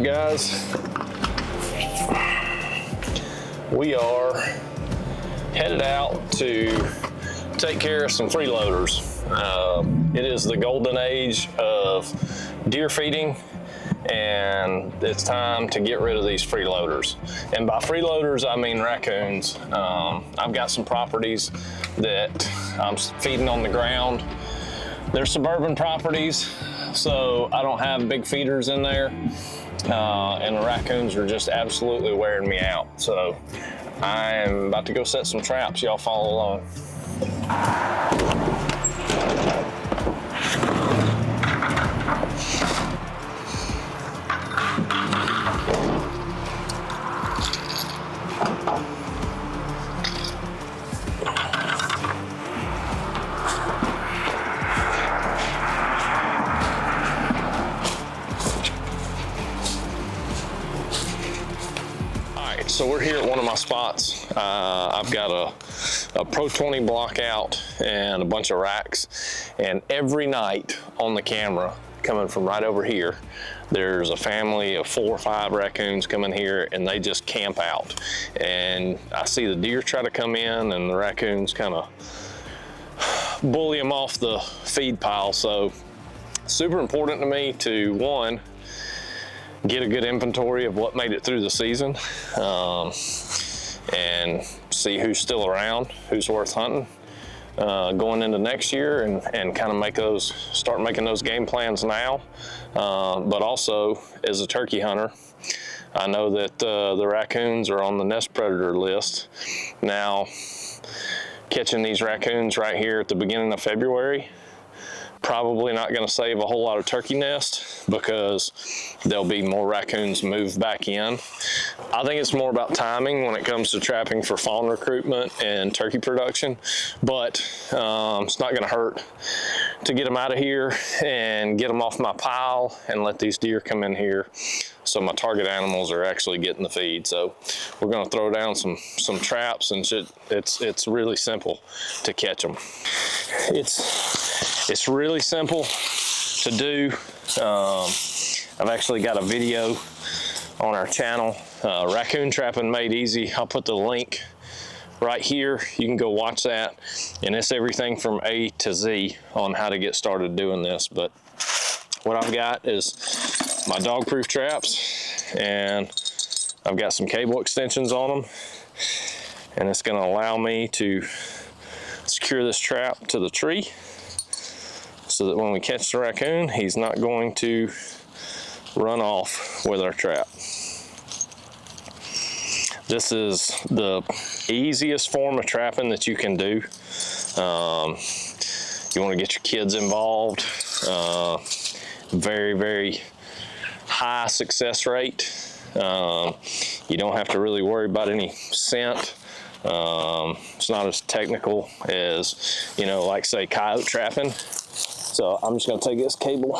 right, guys, we are headed out to take care of some freeloaders. It is the golden age of deer feeding, and it's time to get rid of these freeloaders. And by freeloaders, I mean raccoons. I've got some properties that I'm feeding on the ground. They're suburban properties, so I don't have big feeders in there, and the raccoons are just absolutely wearing me out. So I'm about to go set some traps. Y'all follow along. So we're here at one of my spots. I've got a Pro 20 block out and a bunch of racks, and every night on the camera coming from right over here, there's a family of 4 or 5 raccoons coming here, and they just camp out. And I see the deer try to come in, and the raccoons kind of bully them off the feed pile. So super important to me to, one, get a good inventory of what made it through the season, and see who's still around, who's worth hunting going into next year, and kind of start making those game plans now. But also, as a turkey hunter, I know that the raccoons are on the nest predator list. Now, catching these raccoons right here at the beginning of February, probably not going to save a whole lot of turkey nests, because there'll be more raccoons moved back in. I think it's more about timing when it comes to trapping for fawn recruitment and turkey production, but it's not going to hurt to get them out of here and get them off my pile and let these deer come in here, so my target animals are actually getting the feed. So we're going to throw down some traps, and it's really simple to catch them. It's really simple to do. I've actually got a video on our channel, Raccoon Trapping Made Easy. I'll put the link right here. You can go watch that, and it's everything from A to Z on how to get started doing this. But what I've got is my dog-proof traps, and I've got some cable extensions on them, and it's going to allow me to secure this trap to the tree, so that when we catch the raccoon, he's not going to run off with our trap. This is the easiest form of trapping that you can do. You want to get your kids involved. Very, very high success rate. You don't have to really worry about any scent. It's not as technical as, like say coyote trapping. So I'm just going to take this cable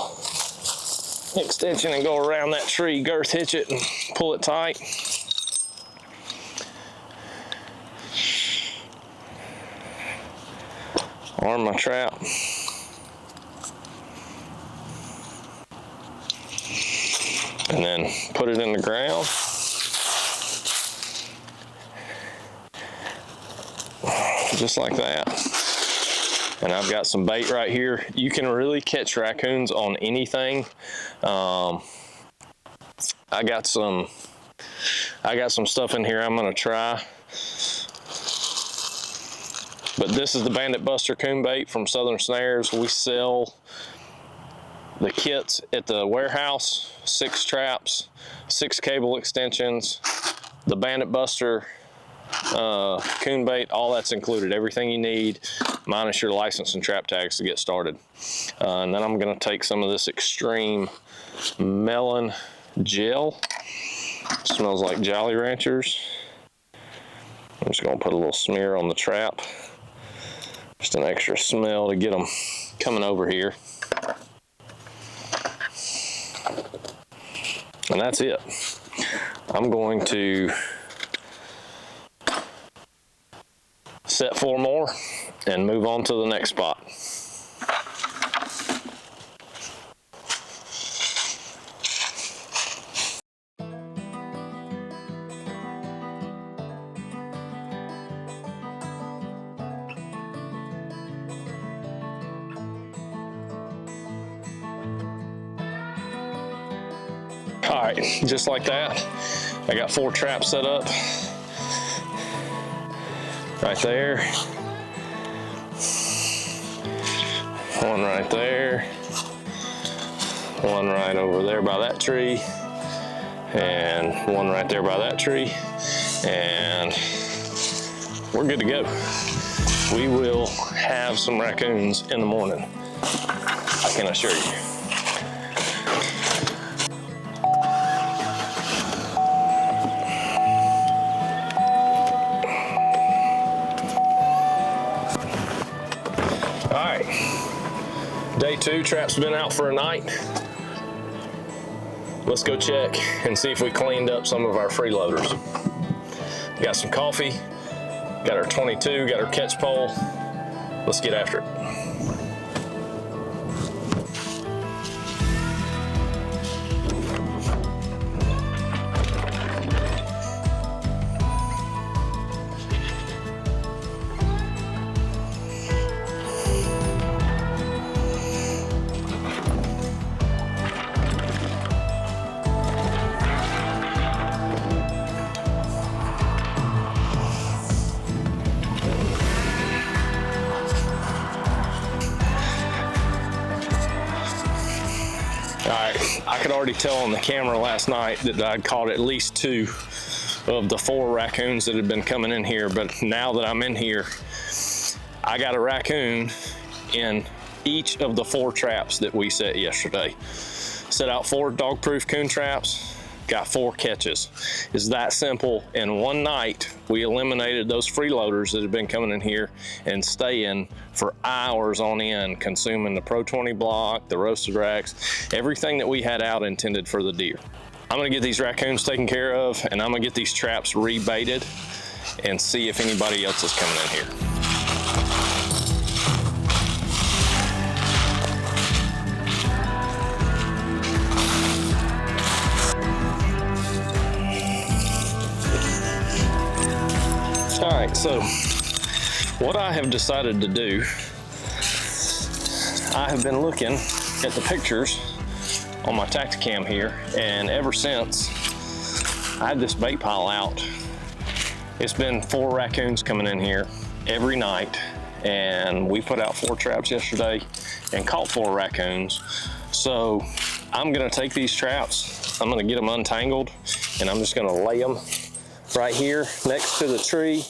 extension and go around that tree, girth hitch it, and pull it tight. Arm my trap. And then put it in the ground. Just like that. And I've got some bait right here. You can really catch raccoons on anything. I got some stuff in here I'm gonna try. But this is the Bandit Buster coon bait from Southern Snares. We sell the kits at the warehouse, 6 traps, 6 cable extensions, the Bandit Buster coon bait, all that's included. Everything you need, minus your license and trap tags to get started. And then I'm going to take some of this extreme melon gel. Smells like Jolly Ranchers. I'm just going to put a little smear on the trap. Just an extra smell to get them coming over here. And that's it. I'm going to set 4 more and move on to the next spot. All right, just like that, I got 4 traps set up right there. One right there. One right over there by that tree. And one right there by that tree. And we're good to go. We will have some raccoons in the morning, I can assure you. All right, day 2, trap's been out for a night. Let's go check and see if we cleaned up some of our freeloaders. Got some coffee, got our 22, got our catch pole. Let's get after it. I could already tell on the camera last night that I'd caught at least 2 of the 4 raccoons that had been coming in here, but now that I'm in here, I got a raccoon in each of the 4 traps that we set yesterday. Set out 4 dog-proof coon traps, got 4 catches. It's that simple. In one night, we eliminated those freeloaders that had been coming in here and staying for hours on end, consuming the Pro 20 block, the roasted racks, everything that we had out intended for the deer. I'm gonna get these raccoons taken care of, and I'm gonna get these traps rebaited and see if anybody else is coming in here. All right, so what I have decided to do, I have been looking at the pictures on my Tacticam here, and ever since I had this bait pile out, it's been 4 raccoons coming in here every night, and we put out 4 traps yesterday and caught 4 raccoons. So I'm gonna take these traps, I'm gonna get them untangled, and I'm just gonna lay them right here next to the tree,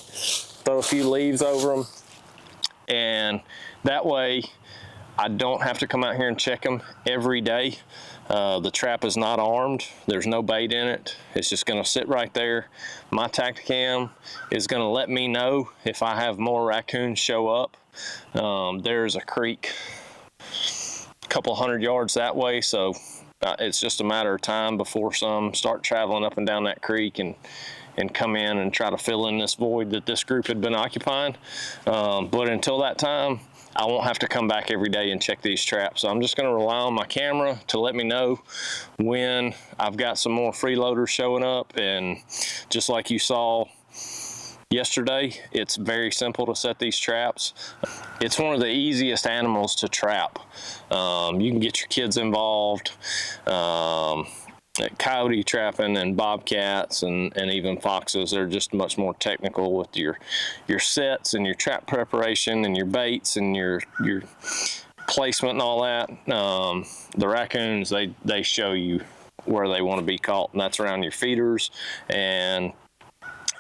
throw a few leaves over them, and that way I don't have to come out here and check them every day. The trap is not armed, there's no bait in it, it's just going to sit right there. My Tacticam is going to let me know if I have more raccoons show up. There's a creek a couple 100 yards that way, so it's just a matter of time before some start traveling up and down that creek and come in and try to fill in this void that this group had been occupying. But until that time, I won't have to come back every day and check these traps. So I'm just gonna rely on my camera to let me know when I've got some more freeloaders showing up. And just like you saw yesterday, it's very simple to set these traps. It's one of the easiest animals to trap. You can get your kids involved. Coyote trapping and bobcats and even foxes, they're just much more technical with your sets and your trap preparation and your baits and your placement and all that. The raccoons, they show you where they want to be caught, and that's around your feeders and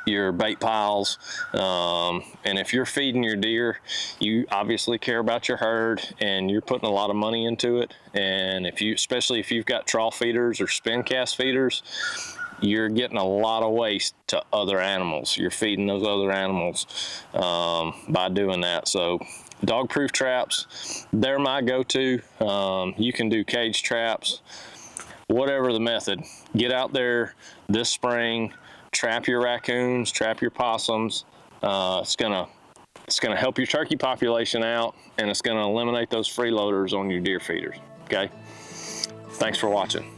your bait piles. And if you're feeding your deer, you obviously care about your herd and you're putting a lot of money into it. And especially if you've got trough feeders or spin cast feeders, you're getting a lot of waste to other animals. You're feeding those other animals by doing that. So dog-proof traps, they're my go-to. You can do cage traps, whatever the method. Get out there this spring, trap your raccoons, trap your possums. It's gonna help your turkey population out, and it's gonna eliminate those freeloaders on your deer feeders, okay? Thanks for watching.